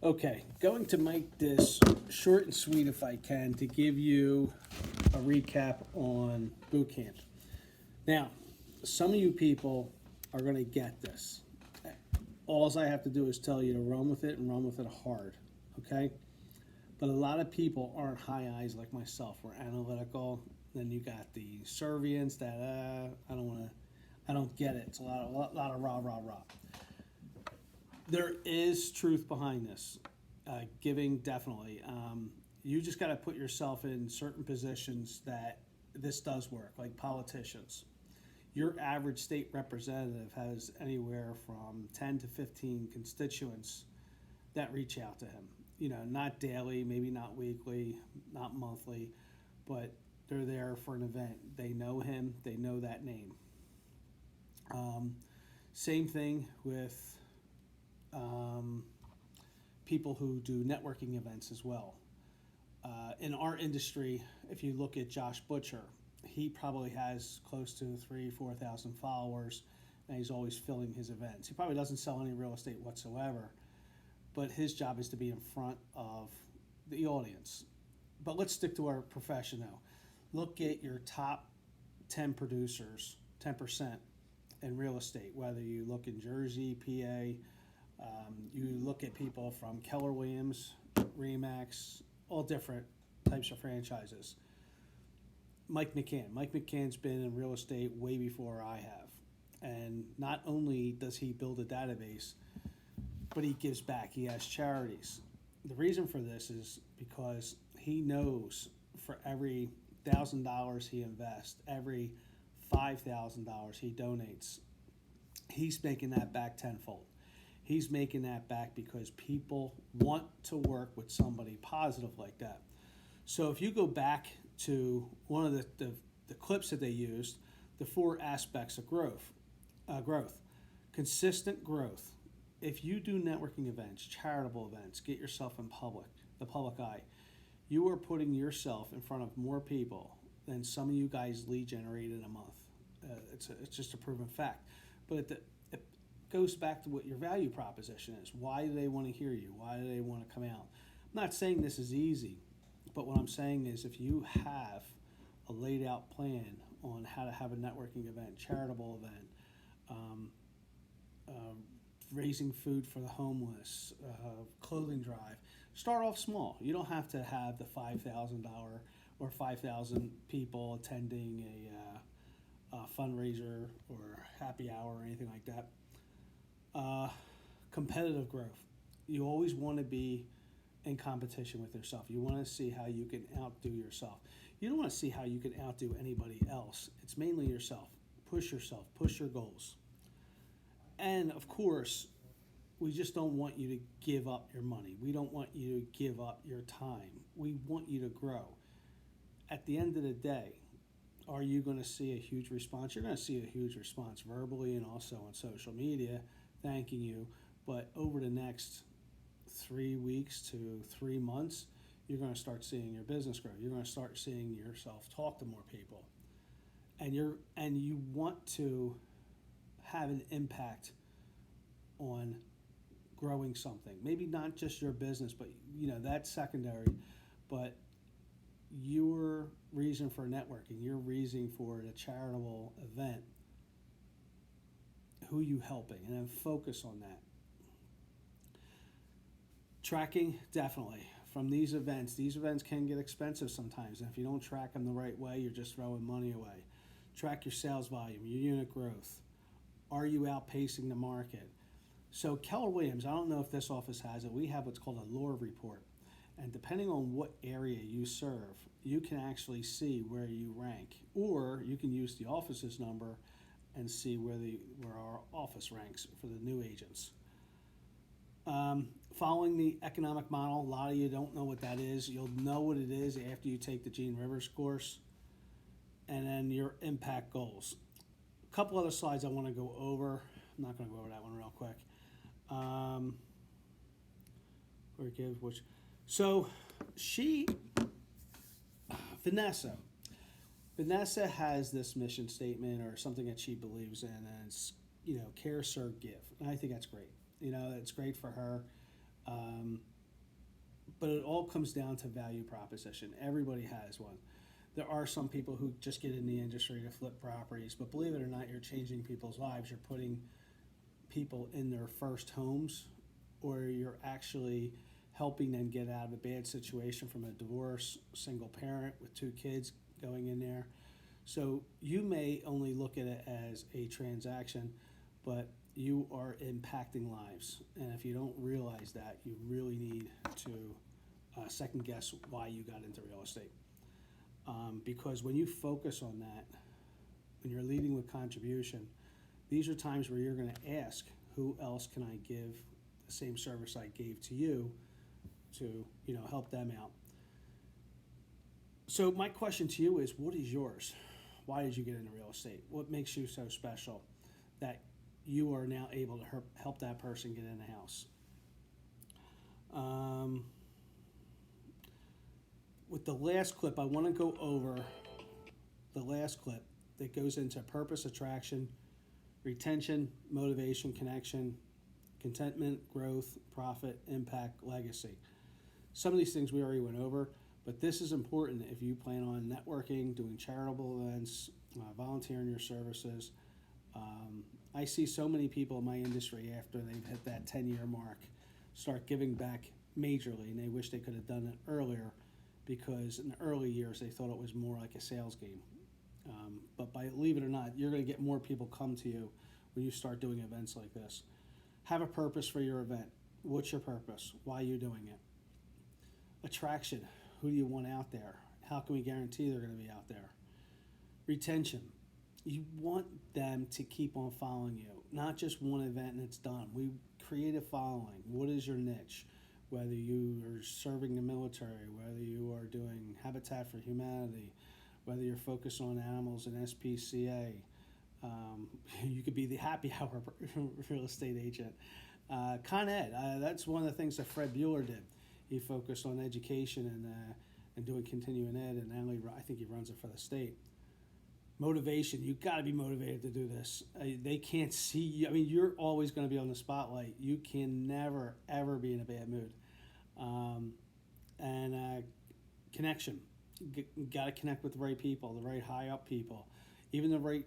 Okay, going to make this short and sweet if I can to give you a recap on boot camp. Now, some of you people are going to get this. All I have to do is tell you to run with it and run with it hard, okay? But a lot of people aren't high eyes like myself. We're analytical. Then you got the Servians that I don't get it. It's a lot of rah rah rah. There is truth behind this. Giving definitely. You just got to put yourself in certain positions that this does work, like politicians. Your average state representative has anywhere from 10 to 15 constituents that reach out to him. You know, not daily, maybe not weekly, not monthly, but they're there for an event. They know him, they know that name. Same thing with people who do networking events as well. In our industry, if you look at Josh Butcher, he probably has close to 4,000 followers, and he's always filling his events. He probably doesn't sell any real estate whatsoever, but his job is to be in front of the audience. But let's stick to our profession now. Look at your top 10 producers, 10% in real estate, whether you look in Jersey, PA, you look at people from Keller Williams, Remax, all different types of franchises. Mike McCann. Mike McCann's been in real estate way before I have. And not only does he build a database, but he gives back. He has charities. The reason for this is because he knows for every $1,000 he invests, every $5,000 he donates, he's making that back tenfold. He's making that back because people want to work with somebody positive like that. So if you go back to one of the clips that they used, the 4 aspects of growth. Consistent growth. If you do networking events, charitable events, get yourself in the public eye, you are putting yourself in front of more people than some of you guys lead generate in a month. It's just a proven fact. But it goes back to what your value proposition is. Why do they want to hear you? Why do they want to come out? I'm not saying this is easy, but what I'm saying is if you have a laid out plan on how to have a networking event, charitable event, raising food for the homeless, clothing drive, start off small. You don't have to have the $5,000 or 5,000 people attending a fundraiser or happy hour or anything like that. Competitive growth. You always want to be in competition with yourself. You want to see how you can outdo yourself. You don't want to see how you can outdo anybody else. It's mainly yourself. Push yourself. Push your goals. And of course, we just don't want you to give up your money. We don't want you to give up your time. We want you to grow. At the end of the day, are you going to see a huge response? You're going to see a huge response verbally and also on social media thanking you. But over the next 3 weeks to 3 months, you're going to start seeing your business grow. You're going to start seeing yourself talk to more people. And you want to have an impact on growing something. Maybe not just your business, but that's secondary. But your reason for networking, your reason for a charitable event, who you helping, and then focus on that. Tracking, definitely. From these events can get expensive sometimes, and if you don't track them the right way, you're just throwing money away. Track your sales volume, your unit growth. Are you outpacing the market? So Keller Williams, I don't know if this office has it, we have what's called a lore report. And depending on what area you serve, you can actually see where you rank. Or you can use the office's number and see where our office ranks for the new agents. Following the economic model, a lot of you don't know what that is. You'll know what it is after you take the Gene Rivers course. And then your impact goals. A couple other slides I want to go over. I'm not going to go over that one real quick. So Vanessa has this mission statement or something that she believes in, and it's care, serve, give. And I think that's great. It's great for her. Um, but it all comes down to value proposition. Everybody has one. There are some people who just get in the industry to flip properties, but believe it or not, you're changing people's lives. You're putting people in their first homes, or you're actually helping them get out of a bad situation from a divorce, single parent with 2 kids going in there. So you may only look at it as a transaction, but you are impacting lives. And if you don't realize that, you really need to second guess why you got into real estate. Because when you focus on that, when you're leading with contribution, these are times where you're going to ask, who else can I give the same service I gave to you to, help them out? So my question to you is, what is yours? Why did you get into real estate? What makes you so special that you are now able to help that person get in the house? With the last clip, I want to go over the last clip that goes into purpose, attraction, retention, motivation, connection, contentment, growth, profit, impact, legacy. Some of these things we already went over, but this is important if you plan on networking, doing charitable events, volunteering your services. I see so many people in my industry after they've hit that 10-year mark start giving back majorly, and they wish they could have done it earlier, because in the early years they thought it was more like a sales game. But believe it or not, you're going to get more people come to you when you start doing events like this. Have a purpose for your event. What's your purpose? Why are you doing it? Attraction. Who do you want out there? How can we guarantee they're going to be out there? Retention. You want them to keep on following you, not just one event and it's done. We create a following. What is your niche? Whether you are serving the military, whether you are doing Habitat for Humanity, whether you're focused on animals and SPCA, you could be the happy hour real estate agent. Con Ed, that's one of the things that Fred Bueller did. He focused on education and doing continuing ed, and now I think he runs it for the state. Motivation, you got to be motivated to do this. They can't see you. I mean, you're always going to be on the spotlight. You can never, ever be in a bad mood. And connection. You got to connect with the right people, the right high up people, even the right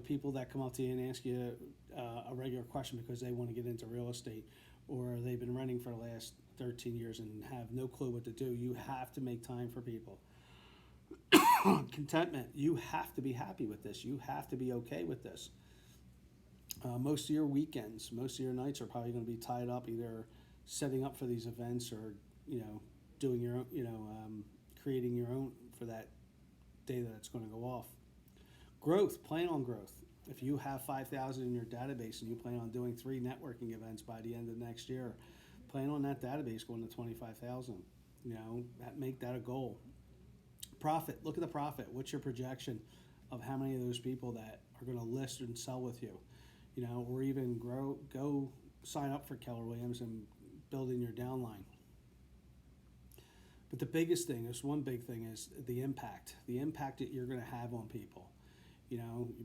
people that come up to you and ask you a regular question because they want to get into real estate, or they've been renting for the last 13 years and have no clue what to do. You have to make time for people. Contentment. You have to be happy with this. You have to be okay with this. Most of your weekends, most of your nights are probably going to be tied up either setting up for these events or doing your own, creating your own for that day that it's going to go off. Growth. Plan on growth. If you have 5,000 in your database and you plan on doing 3 networking events by the end of next year, plan on that database going to 25,000. Make that a goal. Profit. Look at the profit. What's your projection of how many of those people that are going to list and sell with you? Or even go sign up for Keller Williams and build in your downline. But the biggest thing, this one big thing, is the impact that you're going to have on people.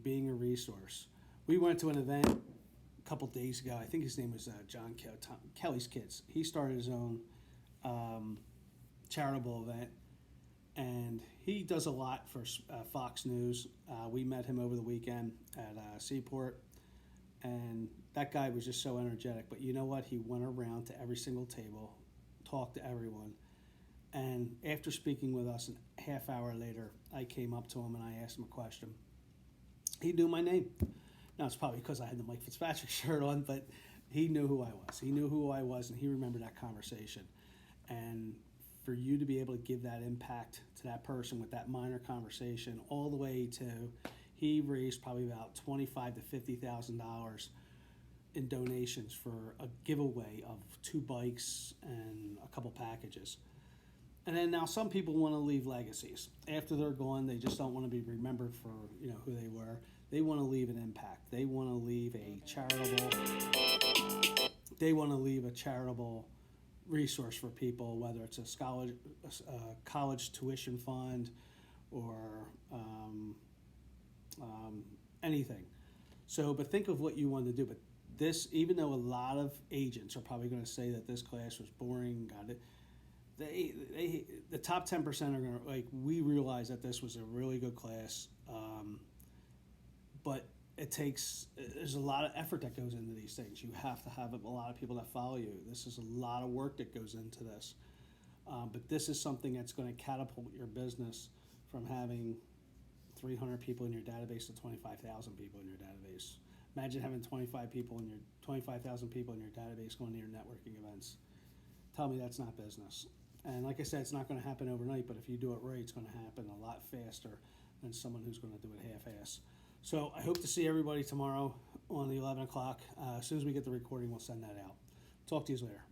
Being a resource. We went to an event a couple days ago. I think his name was John Kelly's Kids. He started his own charitable event, and he does a lot for Fox News. We met him over the weekend at Seaport, and that guy was just so energetic. But you know what? He went around to every single table, talked to everyone, and after speaking with us a half hour later, I came up to him and I asked him a question. He knew my name. Now, it's probably because I had the Mike Fitzpatrick shirt on, but he knew who I was. He knew who I was, and he remembered that conversation. And for you to be able to give that impact to that person with that minor conversation, all the way to, he raised probably about $25,000 to $50,000 in donations for a giveaway of 2 bikes and a couple packages. And then now some people want to leave legacies. After they're gone, they just don't want to be remembered for who they were. They want to leave an impact. They want to leave a charitable resource for people, whether it's a college tuition fund or anything. So, but think of what you want to do. But this, even though a lot of agents are probably going to say that this class was boring, got it. The top 10% are going to, like, we realize that this was a really good class, but there's a lot of effort that goes into these things. You have to have a lot of people that follow you. This is a lot of work that goes into this. But this is something that's going to catapult your business from having 300 people in your database to 25,000 people in your database. Imagine having 25,000 people in your database going to your networking events. Tell me that's not business. And like I said, it's not going to happen overnight, but if you do it right, it's going to happen a lot faster than someone who's going to do it half-ass. So I hope to see everybody tomorrow on the 11 o'clock. As soon as we get the recording, we'll send that out. Talk to you later.